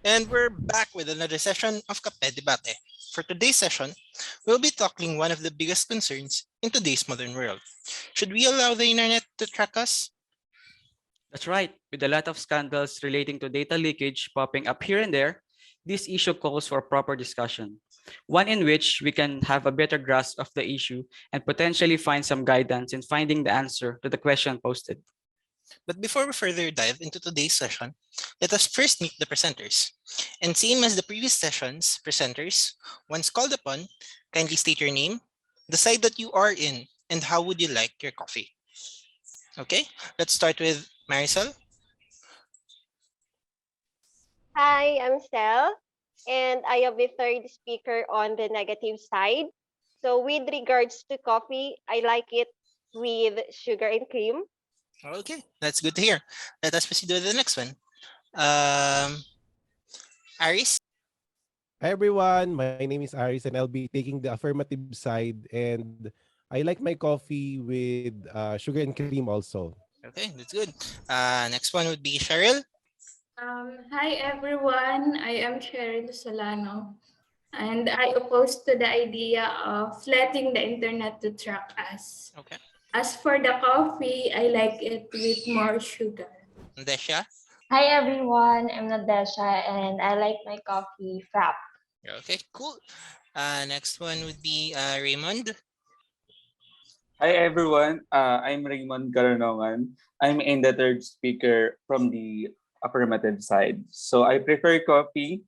And we're back with another session of Kape Debate. For today's session, we'll be tackling one of the biggest concerns in today's modern world. Should we allow the internet to track us? That's right. With a lot of scandals relating to data leakage popping up here and there, this issue calls for proper discussion, one in which we can have a better grasp of the issue and potentially find some guidance in finding the answer to the question posted. But before we further dive into today's session, let us first meet the presenters. And same as the previous sessions, presenters, once called upon, kindly state your name, the side that you are in, and how would you like your coffee. Okay, let's start with Marisol. Hi, I'm Sel, and I am the third speaker on the negative side. So, with regards to coffee, I like it with sugar and cream. Okay, that's good to hear. Let us proceed with the next one. Um, Aris. Hi everyone, my name is Aris and I'll be taking the affirmative side and I like my coffee with sugar and cream also. Okay, that's good. Next one would be Cheryl. Hi everyone, I am Cheryl Solano, and I oppose to the idea of letting the internet to track us. Okay, As for the coffee, I like it with more sugar. Desha. Hi everyone, I'm Nadesha and I like my coffee frap. Okay, cool. Next one would be Raymond. Hi everyone, I'm Raymond Caranongan. I'm in the third speaker from the affirmative side. So I prefer coffee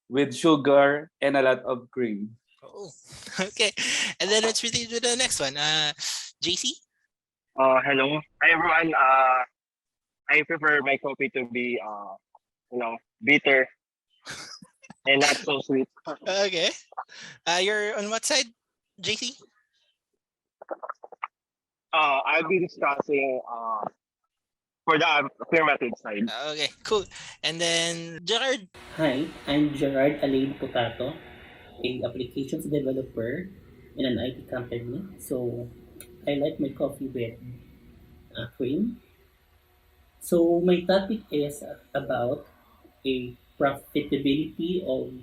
with sugar and a lot of cream. Oh, okay. And then let's proceed to the next one. JC. Hello. Hi everyone. I prefer my coffee to be bitter and not so sweet. Okay. You're on what side, JC? I'll be discussing for the affirmative side. Okay, cool. And then Gerard. Hi, I'm Gerard Alain Potato, a applications developer in an IT company. So I like my coffee with cream. So my topic is about a profitability of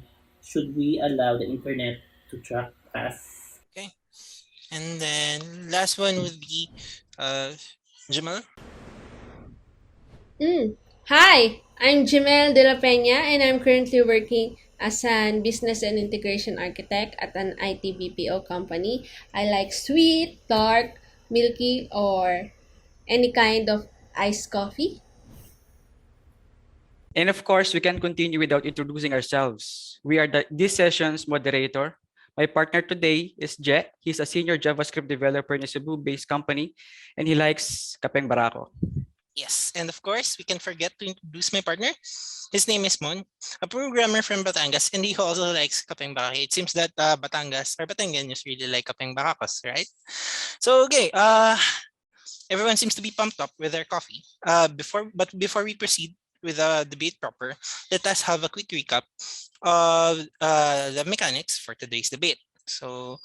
should we allow the internet to track us. Okay. And then last one would be Jamal. Hi, I'm Jimel De La Peña and I'm currently working as an business and integration architect at an IT BPO company. I like sweet, dark, milky, or any kind of iced coffee. And of course, we can continue without introducing ourselves. We are this session's moderator. My partner today is Je. He's a senior JavaScript developer in a Cebu-based company, and he likes Kapeng Barako. Yes, and of course, we can forget to introduce my partner. His name is Mon, a programmer from Batangas, and he also likes Kapeng Barako. It seems that Batangas or Batangueños really like Kapeng Barakos, right? So, okay, everyone seems to be pumped up with their coffee. Before we proceed with the debate proper, let us have a quick recap of the mechanics for today's debate. So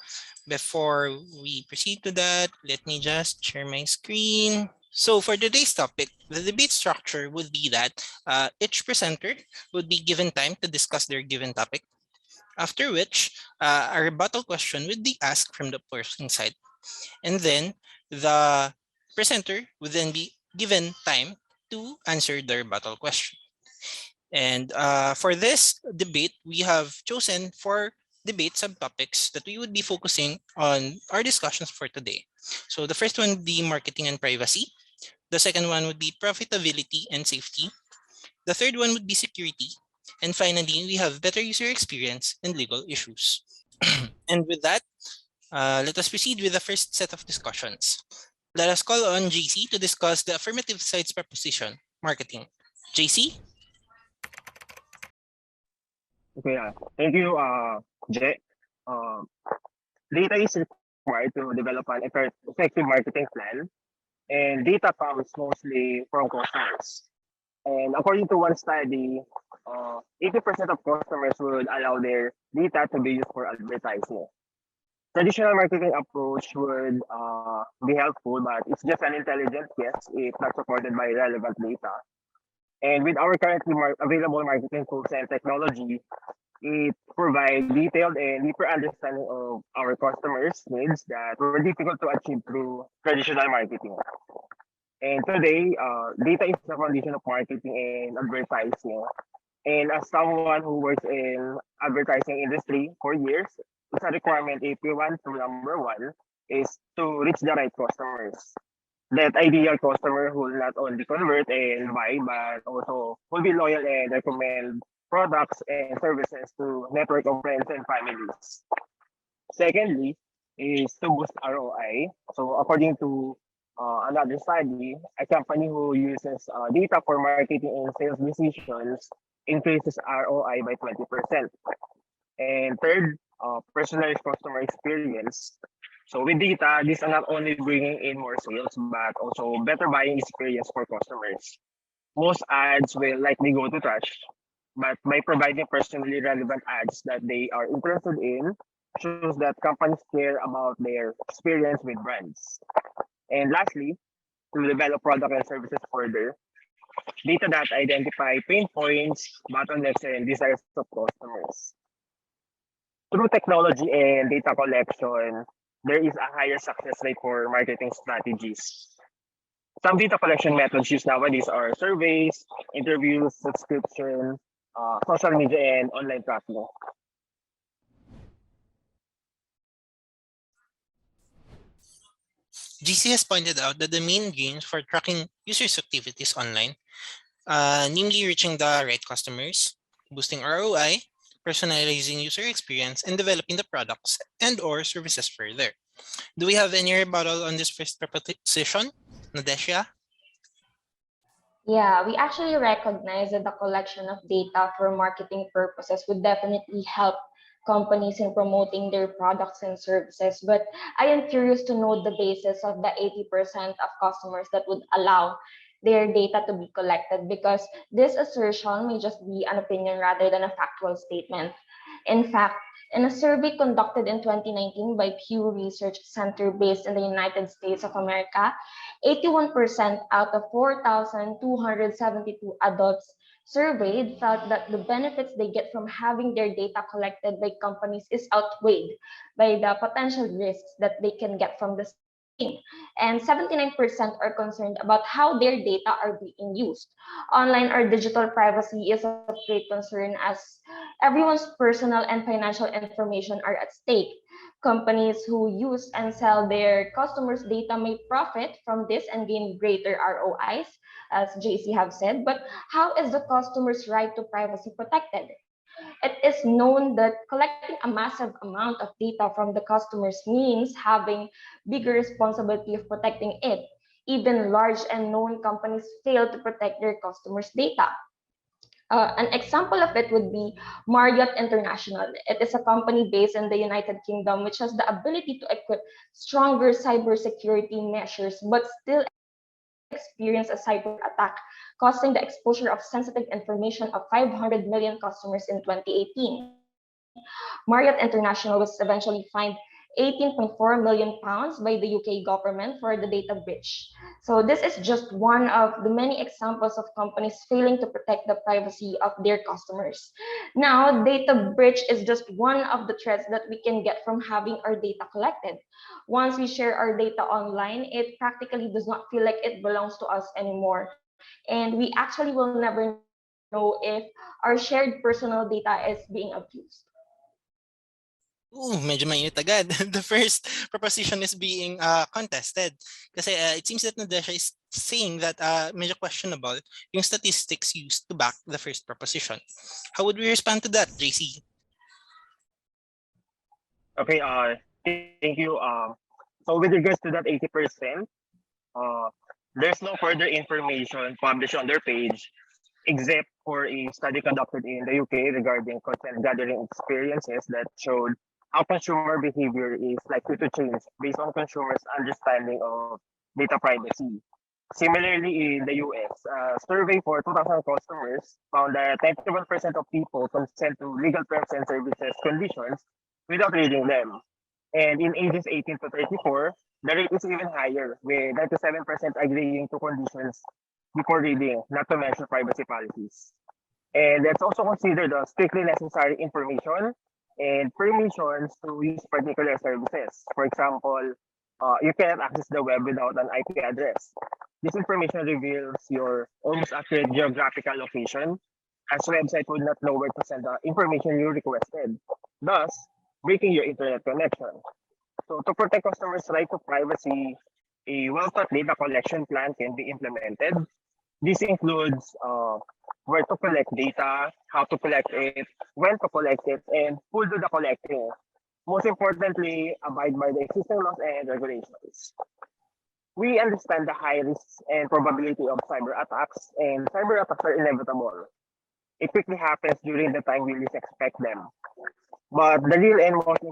before we proceed to that, let me just share my screen. So for today's topic, the debate structure would be that each presenter would be given time to discuss their given topic, after which a rebuttal question would be asked from the opposing side. And then the presenter would then be given time to answer the rebuttal question. And for this debate, we have chosen 4 debate subtopics that we would be focusing on our discussions for today. So the first one would be marketing and privacy. The second one would be profitability and safety. The third one would be security. And finally, we have better user experience and legal issues. And with that, let us proceed with the first set of discussions. Let us call on JC to discuss the affirmative side's proposition, marketing. JC? Okay. Thank you, Je. Data is required to develop an effective marketing plan, and data comes mostly from customers. And according to one study, 80% of customers would allow their data to be used for advertising. Traditional marketing approach would be helpful, but it's just an intelligent guess if not supported by relevant data. And with our currently available marketing tools and technology, it provides detailed and deeper understanding of our customers' needs that were difficult to achieve through traditional marketing. And today, data is the foundation of marketing and advertising. And as someone who works in advertising industry for years, it's a requirement if we want to, number one, is to reach the right customers. That ideal customer who will not only convert and buy, but also will be loyal and recommend products and services to network of friends and families. Secondly, is to boost ROI. So according to another study, a company who uses data for marketing and sales decisions increases ROI by 20%. And third, personalized customer experience. So with data, these are not only bringing in more sales, but also better buying experience for customers. Most ads will likely go to trash, but by providing personally relevant ads that they are interested in, shows that companies care about their experience with brands. And lastly, to develop product and services further, data that identify pain points, bottlenecks, and desires of customers. Through technology and data collection, there is a higher success rate for marketing strategies. Some data collection methods used nowadays are surveys, interviews, subscription, social media, and online tracking. GC has pointed out that the main gains for tracking users' activities online, namely reaching the right customers, boosting ROI, personalizing user experience, and developing the products and or services further. Do we have any rebuttal on this first proposition, Nadesha? Yeah, we actually recognize that the collection of data for marketing purposes would definitely help companies in promoting their products and services. But I am curious to know the basis of the 80% of customers that would allow their data to be collected, because this assertion may just be an opinion rather than a factual statement. In fact, in a survey conducted in 2019 by Pew Research Center based in the United States of America, 81% out of 4,272 adults surveyed felt that the benefits they get from having their data collected by companies is outweighed by the potential risks that they can get from the same. And 79% are concerned about how their data are being used. Online or digital privacy is of great concern as everyone's personal and financial information are at stake. Companies who use and sell their customers' data may profit from this and gain greater ROIs, as JC have said. But how is the customer's right to privacy protected? It is known that collecting a massive amount of data from the customers means having bigger responsibility of protecting it. Even large and known companies fail to protect their customers' data. An example of it would be Marriott International. It is a company based in the United Kingdom which has the ability to equip stronger cybersecurity measures, but still experience a cyber attack, causing the exposure of sensitive information of 500 million customers in 2018. Marriott International was eventually fined 18.4 million pounds by the UK government for the data breach. So this is just one of the many examples of companies failing to protect the privacy of their customers. Now, data breach is just one of the threats that we can get from having our data collected. Once we share our data online, it practically does not feel like it belongs to us anymore. And we actually will never know if our shared personal data is being abused. Ooh, medyo mainit agad. The first proposition is being contested. Kasi it seems that Nadesha is saying that medyo questionable yung statistics used to back the first proposition. How would we respond to that, JC? Okay, thank you. So with regards to that 80%, there's no further information published on their page except for a study conducted in the UK regarding consent gathering experiences that showed how consumer behavior is likely to change based on consumers' understanding of data privacy. Similarly, in the US, a survey for 2,000 customers found that 91% of people consent to legal terms and services conditions without reading them. And in ages 18 to 34, the rate is even higher, with 97% agreeing to conditions before reading, not to mention privacy policies. And let's also consider the strictly necessary information and permissions to use particular services. For example, you cannot access the web without an IP address. This information reveals your almost accurate geographical location, as website would not know where to send the information you requested, thus breaking your internet connection. So to protect customers' right to privacy, a well-thought data collection plan can be implemented. This includes where to collect data, how to collect it, when to collect it, and who do the collecting. Most importantly, abide by the existing laws and regulations. We understand the high risks and probability of cyber attacks, and cyber attacks are inevitable. It quickly happens during the time we least expect them. But the real and most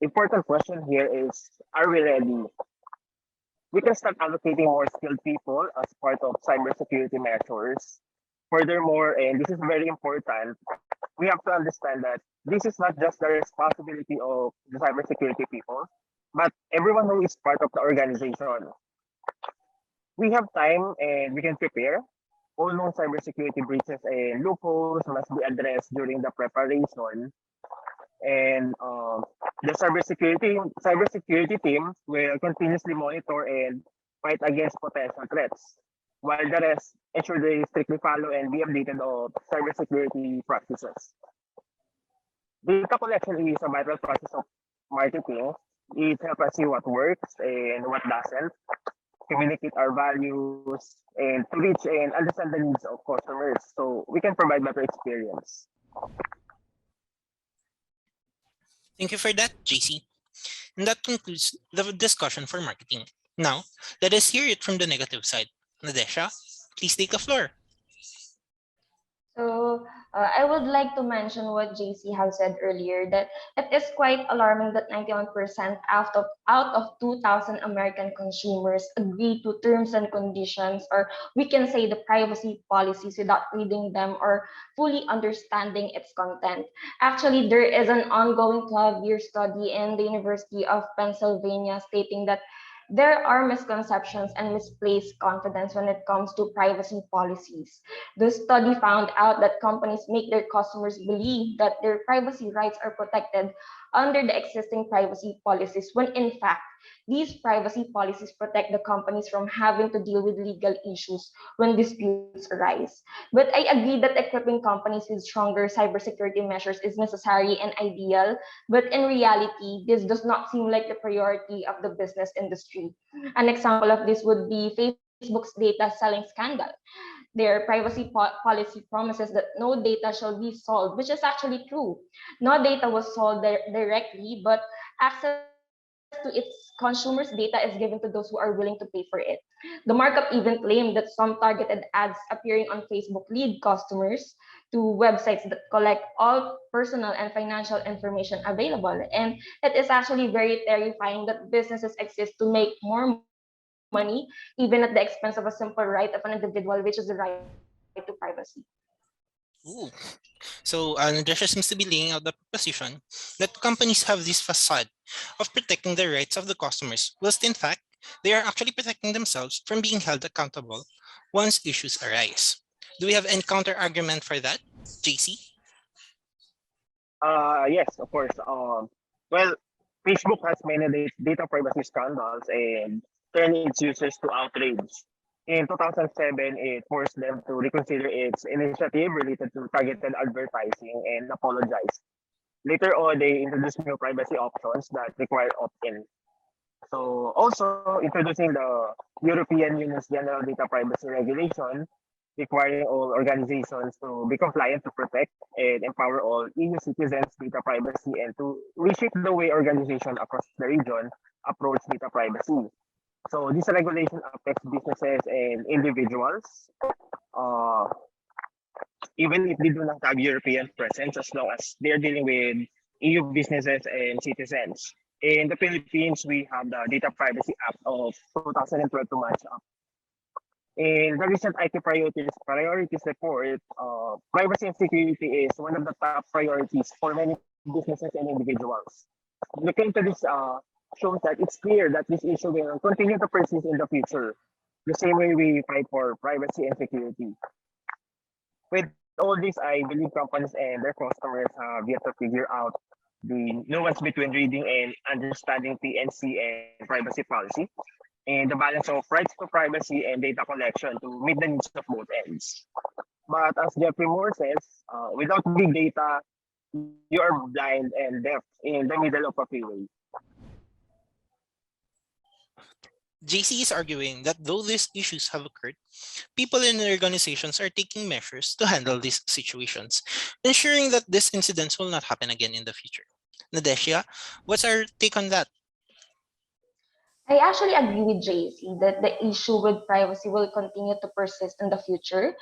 important question here is, are we ready? We can start allocating more skilled people as part of cybersecurity measures. Furthermore, and this is very important, we have to understand that this is not just the responsibility of the cybersecurity people, but everyone who is part of the organization. We have time and we can prepare. All known cybersecurity breaches and loopholes must be addressed during the preparation. And the cybersecurity team will continuously monitor and fight against potential threats, while the rest ensure they strictly follow and be updated of cybersecurity practices. Data collection is a vital process of marketing. It helps us see what works and what doesn't, communicate our values, and to reach and understand the needs of customers so we can provide better experience. Thank you for that, JC. And that concludes the discussion for marketing. Now, let us hear it from the negative side. Nadesha, please take the floor. So I would like to mention what JC has said earlier, that it is quite alarming that 91% out of 2,000 American consumers agree to terms and conditions, or we can say the privacy policies, without reading them or fully understanding its content. Actually, there is an ongoing 12-year study in the University of Pennsylvania stating that there are misconceptions and misplaced confidence when it comes to privacy policies. The study found out that companies make their customers believe that their privacy rights are protected under the existing privacy policies, when in fact, these privacy policies protect the companies from having to deal with legal issues when disputes arise. But I agree that equipping companies with stronger cybersecurity measures is necessary and ideal, but in reality, this does not seem like the priority of the business industry. An example of this would be Facebook's data selling scandal. Their privacy policy promises that no data shall be sold, which is actually true. No data was sold directly, but access to its consumers' data is given to those who are willing to pay for it. The markup even claimed that some targeted ads appearing on Facebook lead customers to websites that collect all personal and financial information available. And it is actually very terrifying that businesses exist to make more money, even at the expense of a simple right of an individual, which is the right to privacy. Ooh. So Nadesha seems to be laying out the proposition that companies have this facade of protecting the rights of the customers, whilst in fact, they are actually protecting themselves from being held accountable once issues arise. Do we have any counter argument for that, JC? Yes, of course. Well, Facebook has many data privacy scandals and turned its users to outrage. In 2007, it forced them to reconsider its initiative related to targeted advertising and apologize. Later on, they introduced new privacy options that require opt-in. So also introducing the European Union's General Data Privacy Regulation, requiring all organizations to be compliant to protect and empower all EU citizens' data privacy and to reshape the way organizations across the region approach data privacy. So this regulation affects businesses and individuals, even if they do not have European presence, as long as they're dealing with EU businesses and citizens. In the Philippines, we have the Data Privacy Act of 2012 to match up. In the recent IT priorities report, privacy and security is one of the top priorities for many businesses and individuals. Looking to this shows that it's clear that this issue will continue to persist in the future. the same way we fight for privacy and security. With all this, I believe companies and their customers have yet to figure out the nuance between reading and understanding PNC and privacy policy, and the balance of rights to privacy and data collection to meet the needs of both ends. But as Jeffrey Moore says, without big data, you are blind and deaf in the middle of a freeway. JC is arguing that though these issues have occurred, people in organizations are taking measures to handle these situations, ensuring that these incidents will not happen again in the future. Nadeshia, what's our take on that? I actually agree with JC that the issue with privacy will continue to persist in the future.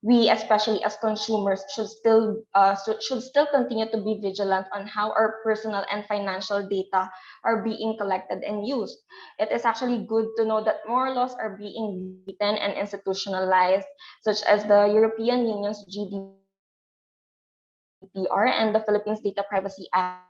We, especially as consumers, should still continue to be vigilant on how our personal and financial data are being collected and used. It is actually good to know that more laws are being written and institutionalized, such as the European Union's GDPR and the Philippines Data Privacy Act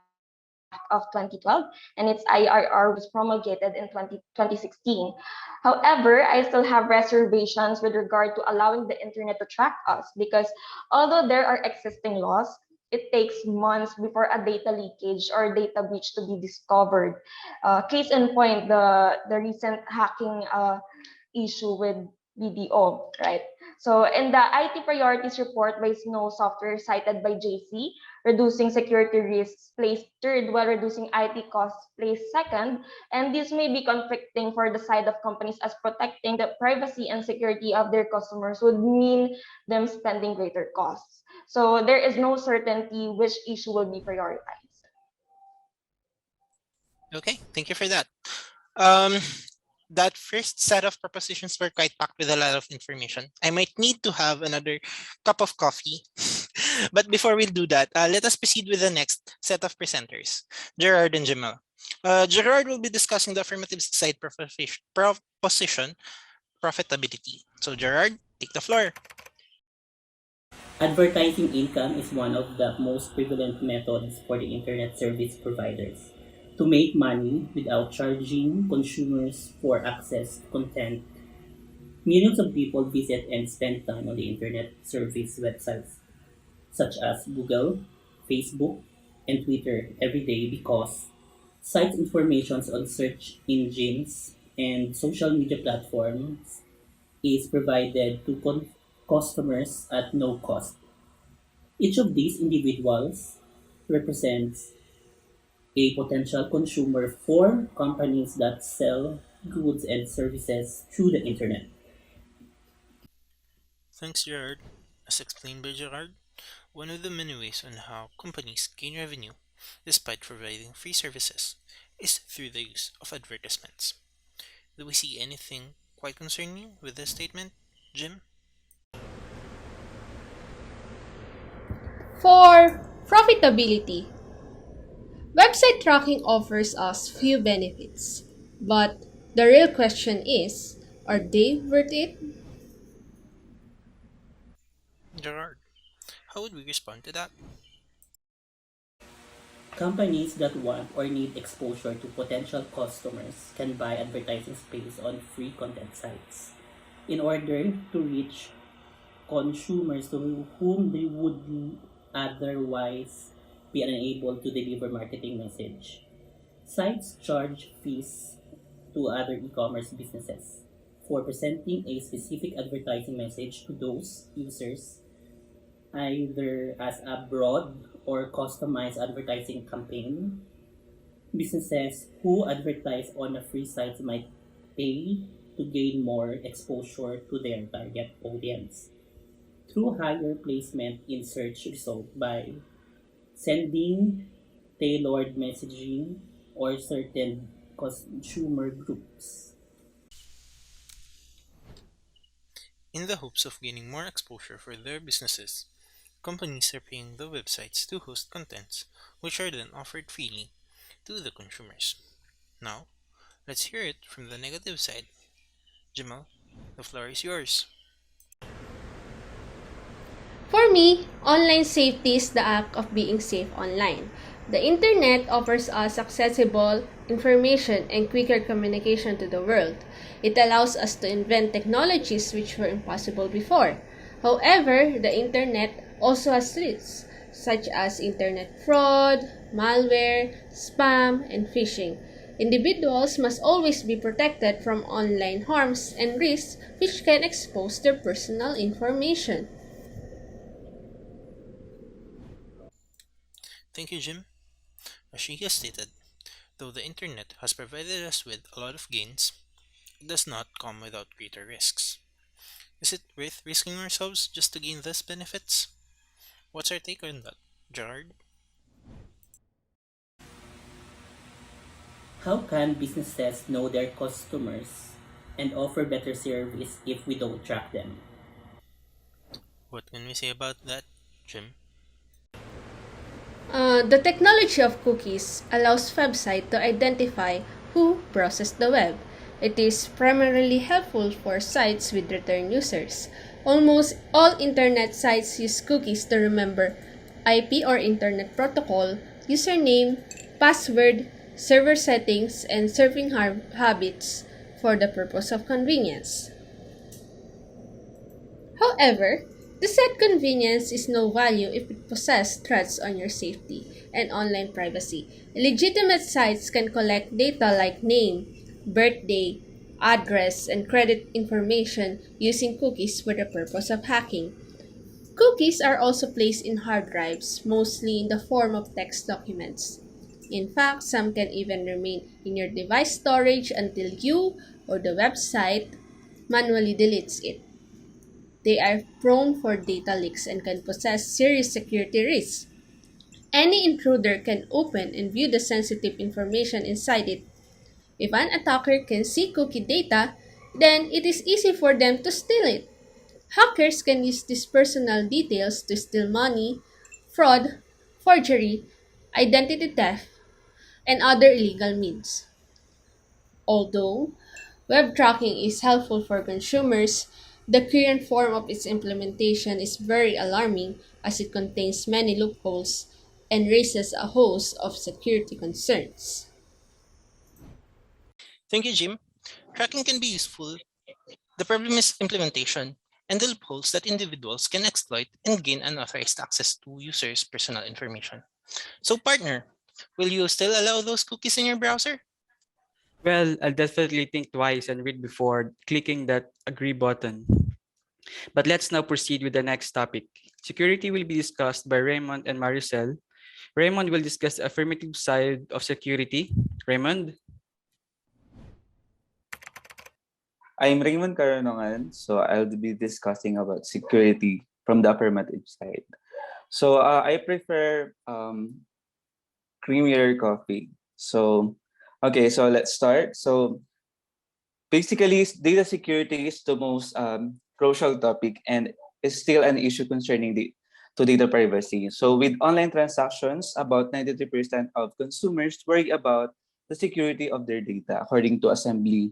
of 2012, and its IRR was promulgated in 2016. However, I still have reservations with regard to allowing the internet to track us, because although there are existing laws, it takes months before a data leakage or data breach to be discovered. Case in point, the recent hacking issue with BDO, right? So in the IT priorities report by Snow Software cited by JC, reducing security risks placed third, while reducing IT costs placed second. And this may be conflicting for the side of companies, as protecting the privacy and security of their customers would mean them spending greater costs. So there is no certainty which issue will be prioritized. Okay, thank you for that. That first set of propositions were quite packed with a lot of information. I might need to have another cup of coffee. But before we do that, let us proceed with the next set of presenters, Gerard and Jamal. Gerard will be discussing the affirmative side proposition, profitability. So Gerard, take the floor. Advertising income is one of the most prevalent methods for the internet service providers to make money without charging consumers for access to content. Millions of people visit and spend time on the internet service websites such as Google, Facebook, and Twitter every day because site information on search engines and social media platforms is provided to customers at no cost. Each of these individuals represents a potential consumer for companies that sell goods and services through the internet. Thanks, Gerard. As explained by Gerard, one of the many ways on how companies gain revenue, despite providing free services, is through the use of advertisements. Do we see anything quite concerning with this statement, Jim? For profitability, website tracking offers us few benefits, but the real question is, are they worth it? Gerard, how would we respond to that? Companies that want or need exposure to potential customers can buy advertising space on free content sites in order to reach consumers to whom they would otherwise be unable to deliver marketing message. Sites charge fees to other e-commerce businesses for presenting a specific advertising message to those users, either as a broad or customized advertising campaign. Businesses who advertise on a free site might pay to gain more exposure to their target audience through higher placement in search result by sending tailored messaging or certain consumer groups. In the hopes of gaining more exposure for their businesses, companies are paying the websites to host contents, which are then offered freely to the consumers. Now, let's hear it from the negative side. Jamal, the floor is yours. For me, online safety is the act of being safe online. The internet offers us accessible information and quicker communication to the world. It allows us to invent technologies which were impossible before. However, the internet also has risks, such as internet fraud, malware, spam, and phishing. Individuals must always be protected from online harms and risks which can expose their personal information. Thank you, Jim. As she has stated, though the internet has provided us with a lot of gains, it does not come without greater risks. Is it worth risking ourselves just to gain these benefits? What's our take on that, Gerard? How can businesses know their customers and offer better service if we don't track them? What can we say about that, Jim? The technology of cookies allows website to identify who processed the web. It is primarily helpful for sites with return users. Almost all internet sites use cookies to remember IP or internet protocol, username, password, server settings, and surfing habits for the purpose of convenience. However, the said convenience is no value if it possesses threats on your safety and online privacy. Legitimate sites can collect data like name, birthday, address, and credit information using cookies for the purpose of hacking. Cookies are also placed in hard drives, mostly in the form of text documents. In fact, some can even remain in your device storage until you or the website manually deletes it. They are prone for data leaks and can possess serious security risks. Any intruder can open and view the sensitive information inside it. If an attacker can see cookie data, then it is easy for them to steal it. Hackers can use these personal details to steal money, fraud, forgery, identity theft, and other illegal means. Although web tracking is helpful for consumers, the current form of its implementation is very alarming as it contains many loopholes and raises a host of security concerns. Thank you, Jim. Tracking can be useful. The problem is implementation and the loopholes that individuals can exploit and gain unauthorized access to users' personal information. So, partner, will you still allow those cookies in your browser? Well, I'll definitely think twice and read before clicking that agree button. But let's now proceed with the next topic. Security will be discussed by Raymond and Maricel. Raymond will discuss the affirmative side of security. Raymond? I'm Raymond Caranongan, so I'll be discussing about security from the affirmative side. So I prefer creamier coffee. So, okay, so let's start. So basically, data security is the most crucial topic and is still an issue concerning to data privacy. So with online transactions, about 93% of consumers worry about the security of their data, according to Assembly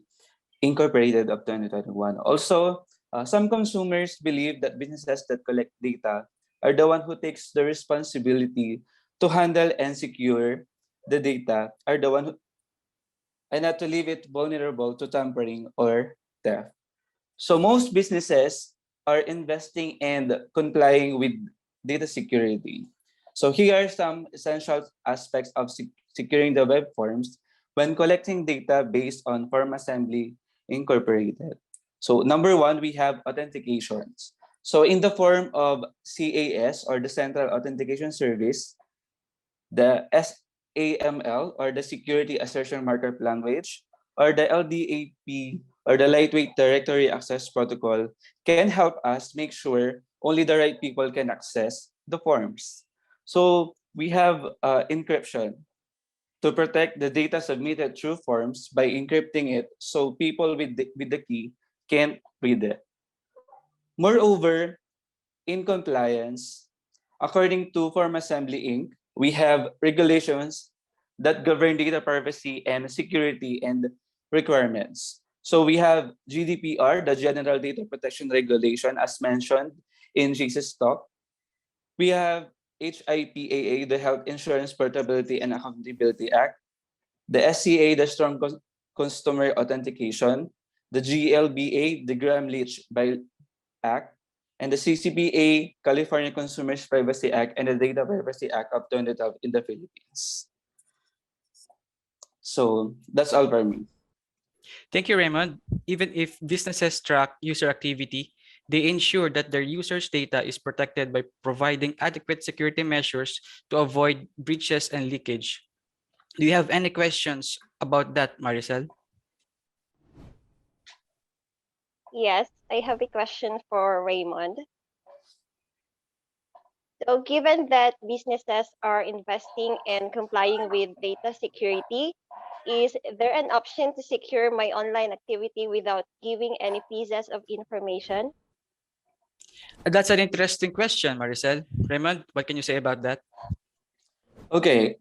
Incorporated of 2021. Also, some consumers believe that businesses that collect data are the one who takes the responsibility to handle and secure the data, are the one who, and not to leave it vulnerable to tampering or theft. So most businesses are investing and complying with data security. So here are some essential aspects of securing the web forms when collecting data based on Form Assembly Incorporated. So number one, we have authentications. So in the form of CAS or the Central Authentication Service, the SAML or the Security Assertion Markup Language, or the LDAP or the Lightweight Directory Access Protocol can help us make sure only the right people can access the forms. So we have encryption to protect the data submitted through forms by encrypting it so people with the key can't read it. Moreover, in compliance, according to Form Assembly Inc., we have regulations that govern data privacy and security and requirements. So we have GDPR, the General Data Protection Regulation, as mentioned in Jesus' talk. We have HIPAA, the Health Insurance Portability and Accountability Act, the SCA, the Strong Customer Authentication, the GLBA, the Graham-Leach Act, and the CCPA, California Consumers Privacy Act, and the Data Privacy Act of 2012 in the Philippines. So that's all for me. Thank you, Raymond. Even if businesses track user activity, they ensure that their users' data is protected by providing adequate security measures to avoid breaches and leakage. Do you have any questions about that, Maricel? Yes, I have a question for Raymond. So given that businesses are investing and complying with data security, is there an option to secure my online activity without giving any pieces of information? That's an interesting question, Maricel. Raymond, what can you say about that? Okay,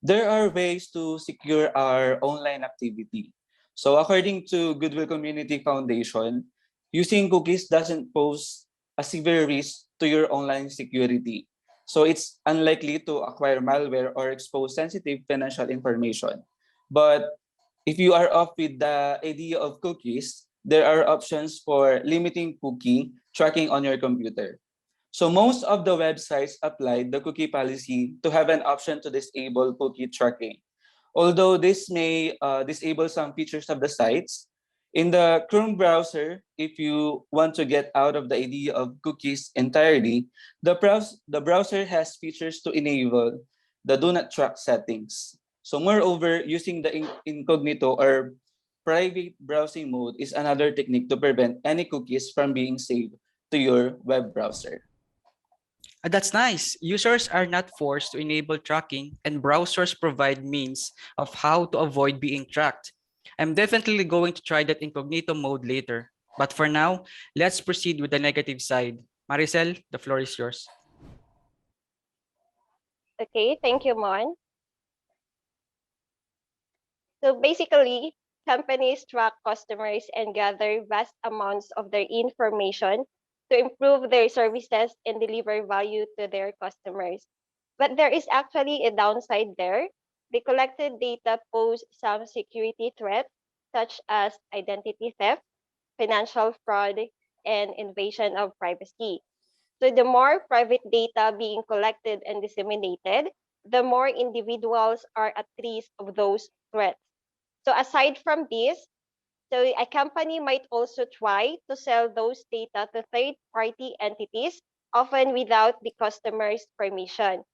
there are ways to secure our online activity. So according to Goodwill Community Foundation, using cookies doesn't pose a severe risk to your online security. So it's unlikely to acquire malware or expose sensitive financial information. But if you are off with the idea of cookies, there are options for limiting cookie tracking on your computer. So most of the websites apply the cookie policy to have an option to disable cookie tracking. Although this may disable some features of the sites, in the Chrome browser, if you want to get out of the idea of cookies entirely, the browser has features to enable the do not track settings. So moreover, using the incognito or private browsing mode is another technique to prevent any cookies from being saved to your web browser. That's nice. Users are not forced to enable tracking, and browsers provide means of how to avoid being tracked. I'm definitely going to try that incognito mode later. But for now, let's proceed with the negative side. Maricel, the floor is yours. Okay, thank you, Mon. So basically, companies track customers and gather vast amounts of their information to improve their services and deliver value to their customers. But there is actually a downside there. The collected data pose some security threats, such as identity theft, financial fraud, and invasion of privacy. So the more private data being collected and disseminated, the more individuals are at risk of those threats. So aside from this, so a company might also try to sell those data to third-party entities, often without the customer's permission.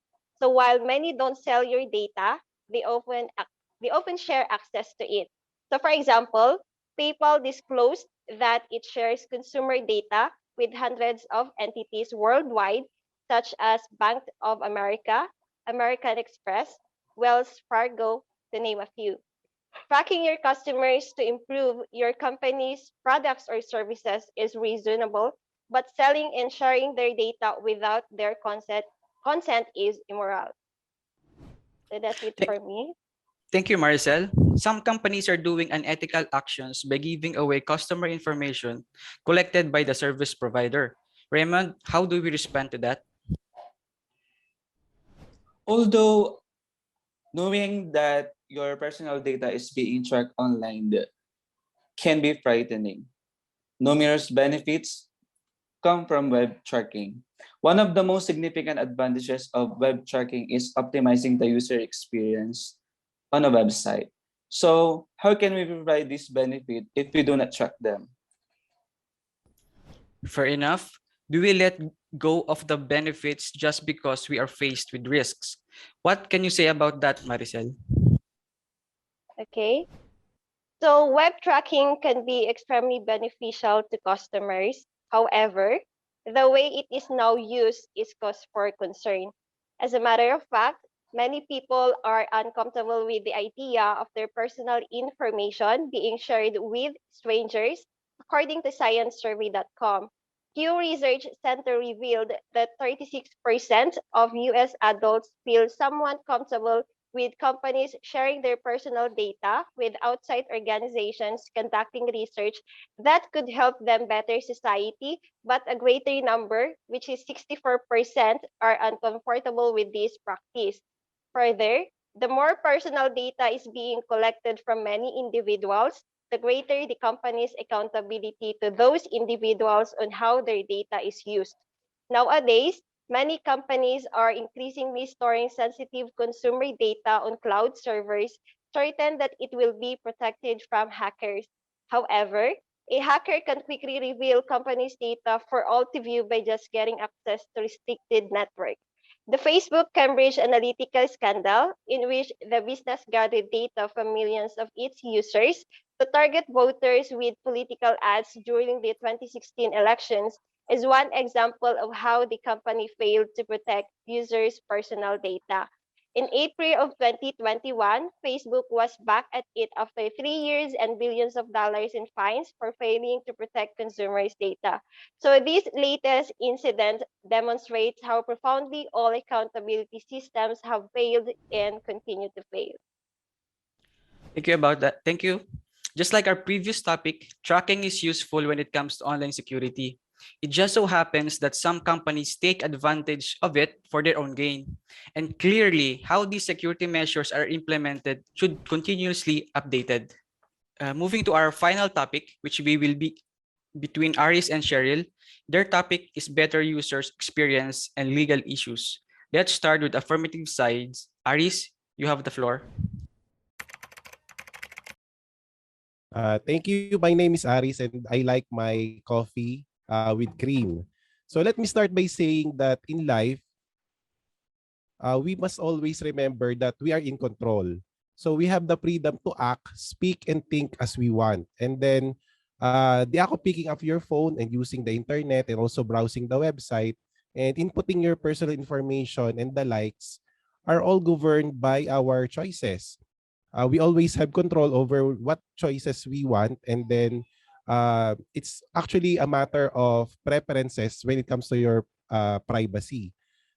So while many don't sell your data, they often share access to it. So for example, PayPal disclosed that it shares consumer data with hundreds of entities worldwide, such as Bank of America, American Express, Wells Fargo, to name a few. Tracking your customers to improve your company's products or services is reasonable, but selling and sharing their data without their consent is immoral. So that's it for me. Thank you, Maricel. Some companies are doing unethical actions by giving away customer information collected by the service provider. Raymond, how do we respond to that? Although knowing that your personal data is being tracked online can be frightening, numerous benefits come from web tracking. One of the most significant advantages of web tracking is optimizing the user experience on a website. So how can we provide this benefit if we do not track them? Fair enough. Do we let go of the benefits just because we are faced with risks? What can you say about that, Maricel? Okay. So web tracking can be extremely beneficial to customers. However, the way it is now used is cause for concern. As a matter of fact, many people are uncomfortable with the idea of their personal information being shared with strangers, according to ScienceSurvey.com. Pew Research Center revealed that 36% of US adults feel somewhat comfortable with companies sharing their personal data with outside organizations conducting research that could help them better society, but a greater number, which is 64%, are uncomfortable with this practice. Further, the more personal data is being collected from many individuals, the greater the company's accountability to those individuals on how their data is used. Nowadays, many companies are increasingly storing sensitive consumer data on cloud servers, certain that it will be protected from hackers. However, a hacker can quickly reveal company's data for all to view by just getting access to restricted network. The Facebook Cambridge Analytica scandal, in which the business gathered data from millions of its users to target voters with political ads during the 2016 elections, is one example of how the company failed to protect users' personal data. In April of 2021, Facebook was back at it after 3 years and billions of dollars in fines for failing to protect consumers' data. So this latest incident demonstrates how profoundly all accountability systems have failed and continue to fail. Thank you about that. Thank you. Just like our previous topic, tracking is useful when it comes to online security. It just so happens that some companies take advantage of it for their own gain. And clearly, how these security measures are implemented should continuously updated. Moving to our final topic, which we will be between Aris and Cheryl. Their topic is better users experience and legal issues. Let's start with affirmative sides. Aris, you have the floor. Thank you. My name is Aris and I like my coffee with cream. So let me start by saying that in life, we must always remember that we are in control. So we have the freedom to act, speak, and think as we want. And then the act of picking up your phone and using the internet and also browsing the website and inputting your personal information and the likes are all governed by our choices. We always have control over what choices we want, and then it's actually a matter of preferences when it comes to your privacy.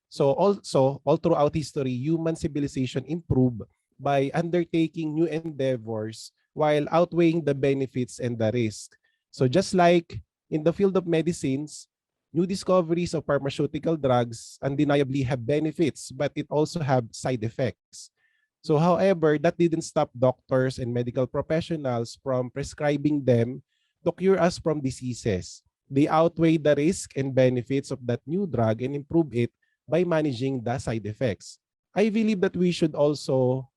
So also, all throughout history, human civilization improved by undertaking new endeavors while outweighing the benefits and the risk. So just like in the field of medicines, new discoveries of pharmaceutical drugs undeniably have benefits, but it also have side effects. So however, that didn't stop doctors and medical professionals from prescribing them to cure us from diseases. They outweigh the risk and benefits of that new drug and improve it by managing the side effects. I believe that we should also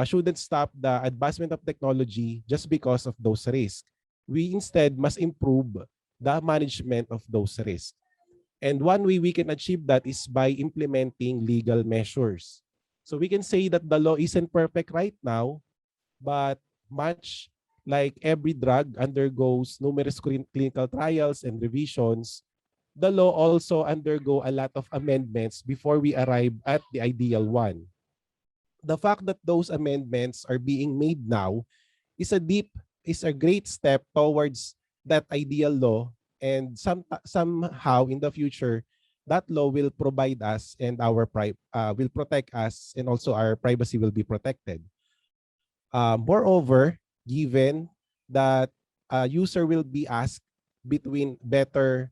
shouldn't stop the advancement of technology just because of those risks. We instead must improve the management of those risks. And one way we can achieve that is by implementing legal measures. So we can say that the law isn't perfect right now, but much like every drug undergoes numerous clinical trials and revisions, the law also undergo a lot of amendments before we arrive at the ideal one. The fact that those amendments are being made now is a great step towards that ideal law, and somehow in the future that law will provide us and will protect us, and also our privacy will be protected. Moreover, given that a user will be asked between better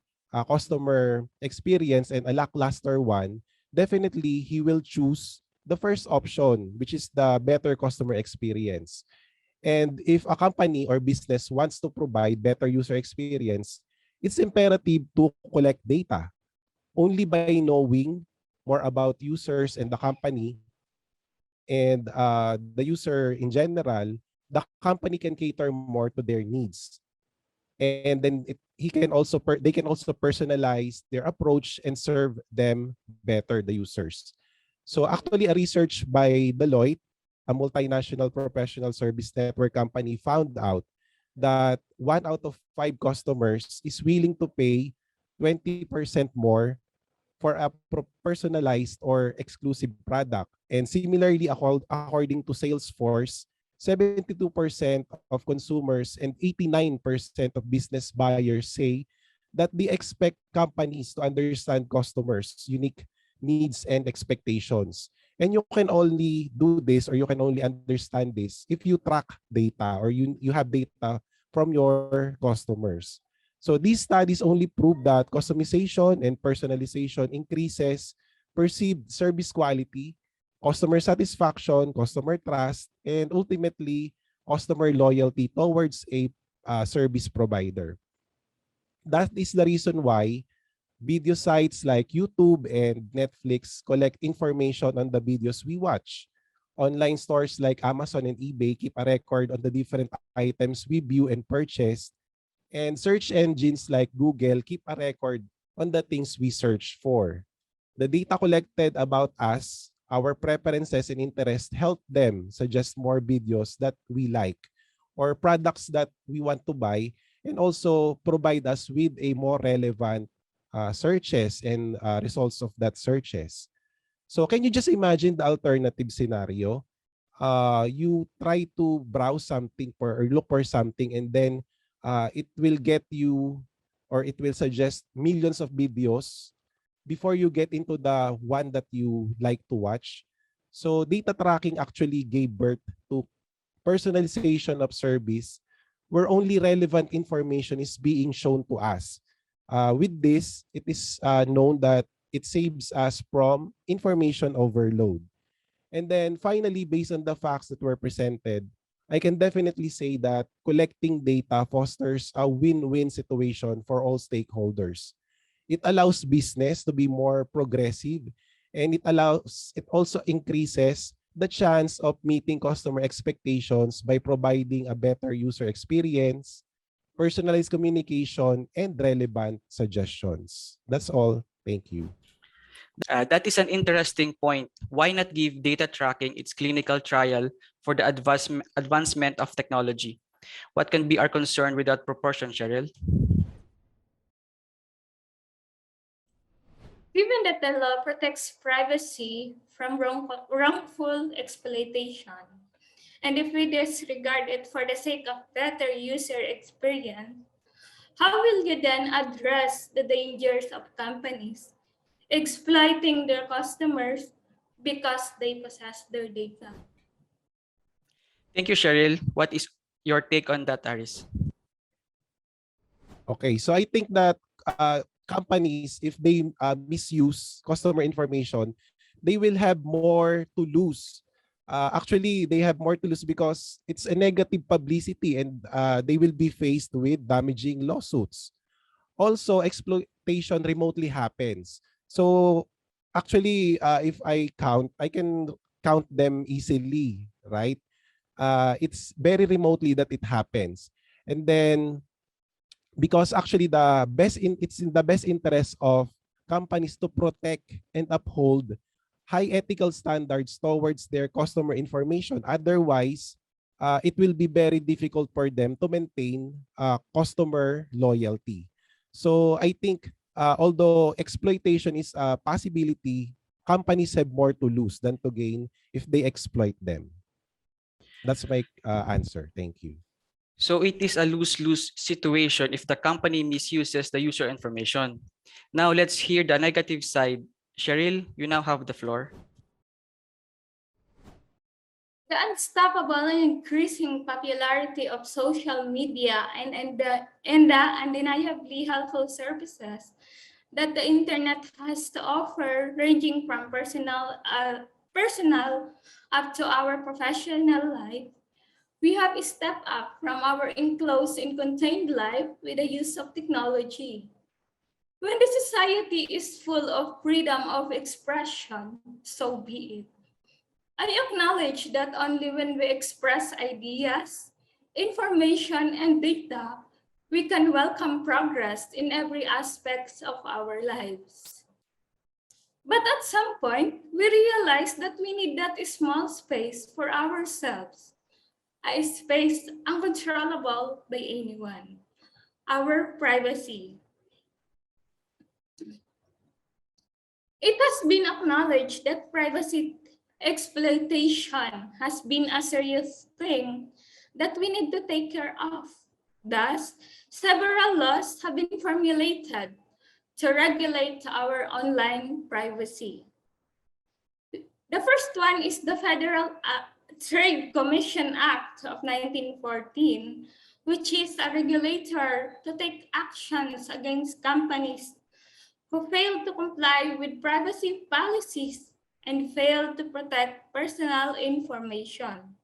customer experience and a lackluster one, definitely he will choose the first option, which is the better customer experience. And if a company or business wants to provide better user experience, it's imperative to collect data. Only by knowing more about users and the company and the user in general, the company can cater more to their needs. And then they can also personalize their approach and serve them better, the users. So actually, a research by Deloitte, a multinational professional service network company, found out that 1 out of 5 customers is willing to pay 20% more for a personalized or exclusive product. And similarly, according to Salesforce, 72% of consumers and 89% of business buyers say that they expect companies to understand customers' unique needs and expectations. And you can only do this, or you can only understand this if you track data, or you have data from your customers. So these studies only prove that customization and personalization increases perceived service quality, customer satisfaction, customer trust, and ultimately customer loyalty towards a service provider. That is the reason why video sites like YouTube and Netflix collect information on the videos we watch. Online stores like Amazon and eBay keep a record on the different items we view and purchase. And search engines like Google keep a record on the things we search for. The data collected about us, our preferences and interests, help them suggest more videos that we like or products that we want to buy, and also provide us with a more relevant searches and results of that searches. So can you just imagine the alternative scenario? You try to browse something for or look for something, and then it will get you, or it will suggest millions of videos before you get into the one that you like to watch. So data tracking actually gave birth to personalization of service, where only relevant information is being shown to us. With this, it is known that it saves us from information overload. And then finally, based on the facts that were presented, I can definitely say that collecting data fosters a win-win situation for all stakeholders. It allows business to be more progressive, and it also increases the chance of meeting customer expectations by providing a better user experience, personalized communication, and relevant suggestions. That's all. Thank you. That is an interesting point. Why not give data tracking its clinical trial for the advancement of technology? What can be our concern with that proportion, Cheryl? Given that the law protects privacy from wrongful exploitation, and if we disregard it for the sake of better user experience, how will you then address the dangers of companies exploiting their customers because they possess their data? Thank you, Cheryl. What is your take on that, Aris? Okay, so I think that companies, if they misuse customer information, they will have more to lose. Actually, they have more to lose because it's a negative publicity, and they will be faced with damaging lawsuits. Also, exploitation remotely happens. So actually, if I can count them easily, right? It's very remotely that it happens. And then because actually it's in the best interest of companies to protect and uphold high ethical standards towards their customer information. Otherwise, it will be very difficult for them to maintain customer loyalty. So I think although exploitation is a possibility, companies have more to lose than to gain if they exploit them. That's my answer. Thank you. So it is a lose-lose situation if the company misuses the user information. Now let's hear the negative side. Cheryl, you now have the floor. The unstoppable and increasing popularity of social media and the undeniably helpful services that the internet has to offer, ranging from personal up to our professional life, we have stepped up from our enclosed and contained life with the use of technology. When the society is full of freedom of expression, so be it. I acknowledge that only when we express ideas, information, and data, we can welcome progress in every aspect of our lives. But at some point, we realize that we need that small space for ourselves, a space uncontrollable by anyone, our privacy. It has been acknowledged that privacy exploitation has been a serious thing that we need to take care of. Thus, several laws have been formulated to regulate our online privacy. The first one is the Federal Trade Commission Act of 1914, which is a regulator to take actions against companies who fail to comply with privacy policies and fail to protect personal information.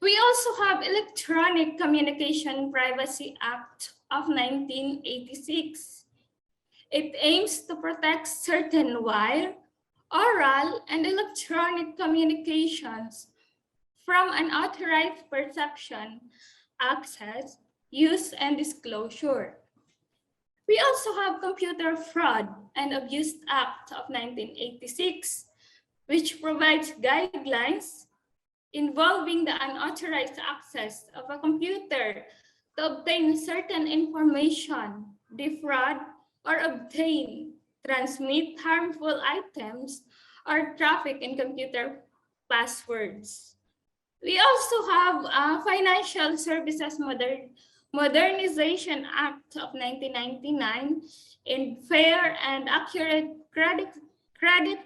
We also have Electronic Communication Privacy Act of 1986. It aims to protect certain wire, oral, and electronic communications from unauthorized perception, access, use, and disclosure. We also have Computer Fraud and Abuse Act of 1986, which provides guidelines involving the unauthorized access of a computer to obtain certain information, defraud, or obtain, transmit harmful items, or traffic in computer passwords. We also have Financial Services Modernization Act of 1999 and Fair and Accurate Credit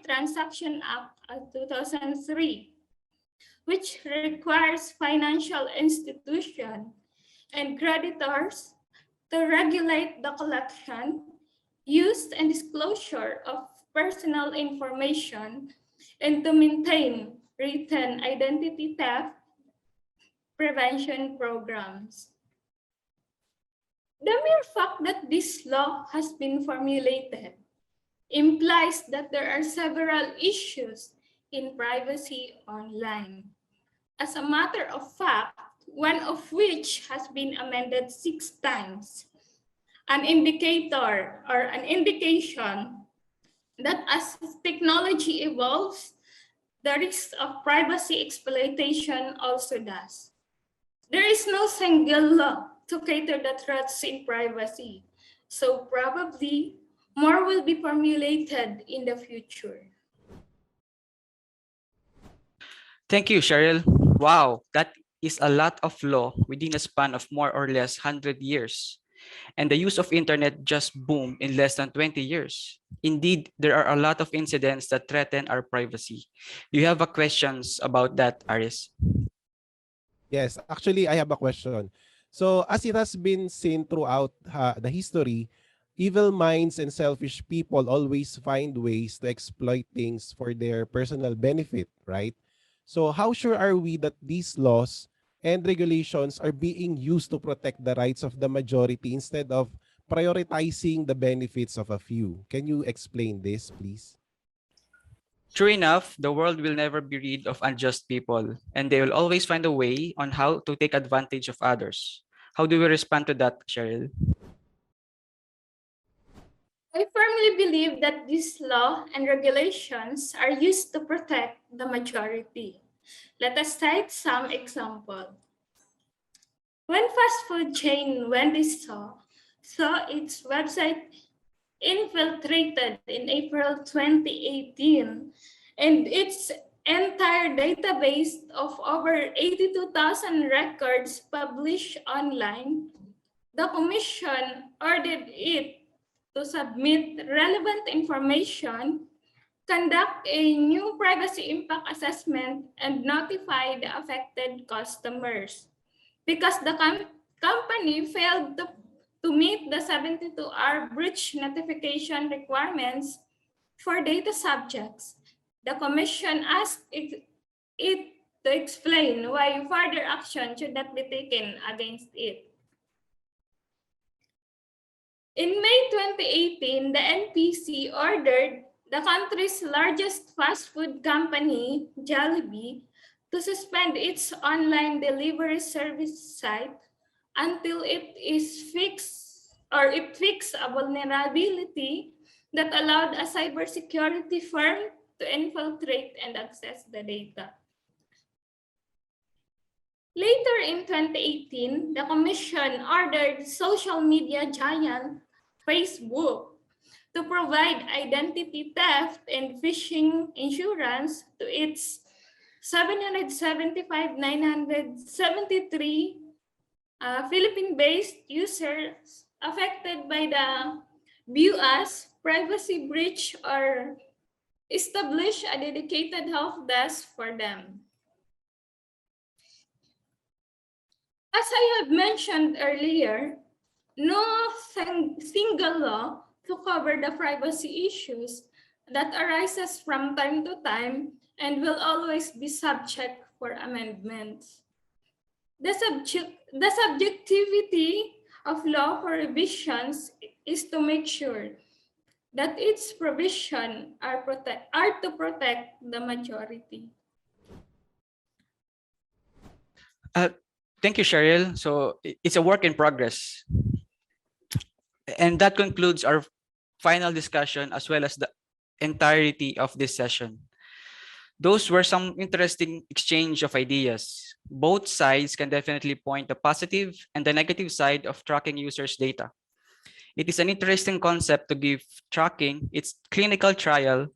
Transaction Act of 2003, which requires financial institutions and creditors to regulate the collection, use, and disclosure of personal information and to maintain written identity theft prevention programs. The mere fact that this law has been formulated implies that there are several issues in privacy online. As a matter of fact, one of which has been amended 6 times, an indicator or an indication that as technology evolves, the risk of privacy exploitation also does. There is no single law to cater the threats in privacy, so probably more will be formulated in the future. Thank you, Cheryl. Wow, that is a lot of law within a span of more or less 100 years. And the use of internet just boomed in less than 20 years. Indeed, there are a lot of incidents that threaten our privacy. Do you have questions about that, Aris? Yes, actually, I have a question. So, as it has been seen throughout the history, evil minds and selfish people always find ways to exploit things for their personal benefit, right? So, how sure are we that these laws and regulations are being used to protect the rights of the majority instead of prioritizing the benefits of a few? Can you explain this, please? True enough, the world will never be rid of unjust people, and they will always find a way on how to take advantage of others. How do we respond to that, Cheryl? I firmly believe that this law and regulations are used to protect the majority. Let us cite some example. When fast food chain Wendy's saw its website infiltrated in April 2018 and its entire database of over 82,000 records published online, the Commission ordered it to submit relevant information, conduct a new privacy impact assessment, and notify the affected customers. Because the company failed to meet the 72-hour breach notification requirements for data subjects, the Commission asked it to explain why further action should not be taken against it. In May 2018, the NPC ordered the country's largest fast food company, Jollibee, to suspend its online delivery service site until it fixed a vulnerability that allowed a cybersecurity firm to infiltrate and access the data. Later in 2018, the Commission ordered social media giant Facebook to provide identity theft and phishing insurance to its 775,973 Philippine-based users affected by the view as privacy breach or establish a dedicated help desk for them. As I have mentioned earlier, no single law to cover the privacy issues that arises from time to time and will always be subject for amendments. The subjectivity of law for revisions is to make sure that its provision are to protect the majority. Thank you, Cheryl. So it's a work in progress. And that concludes our final discussion as well as the entirety of this session. Those were some interesting exchange of ideas. Both sides can definitely point the positive and the negative side of tracking users' data. It is an interesting concept to give tracking its clinical trial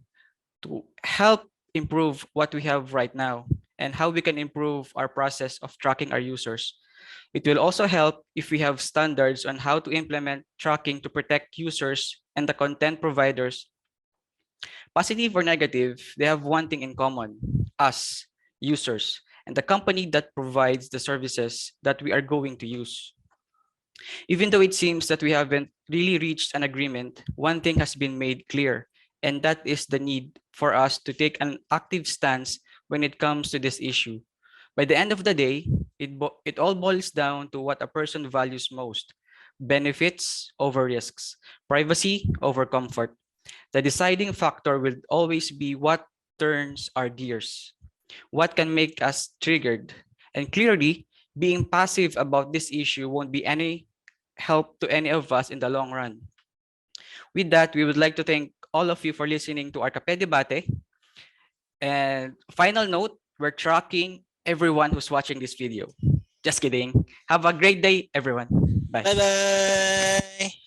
to help improve what we have right now and how we can improve our process of tracking our users. It will also help if we have standards on how to implement tracking to protect users and the content providers. Positive or negative, they have one thing in common: us, users, and the company that provides the services that we are going to use. Even though it seems that we haven't really reached an agreement, one thing has been made clear, and that is the need for us to take an active stance when it comes to this issue. By the end of the day, it all boils down to what a person values most: benefits over risks, privacy over comfort. The deciding factor will always be what turns our gears, what can make us triggered. And clearly, being passive about this issue won't be any help to any of us in the long run. With that, we would like to thank all of you for listening to our Kape Debate. And final note, we're tracking everyone who's watching this video. Just kidding. Have a great day, everyone. Bye. Bye-bye.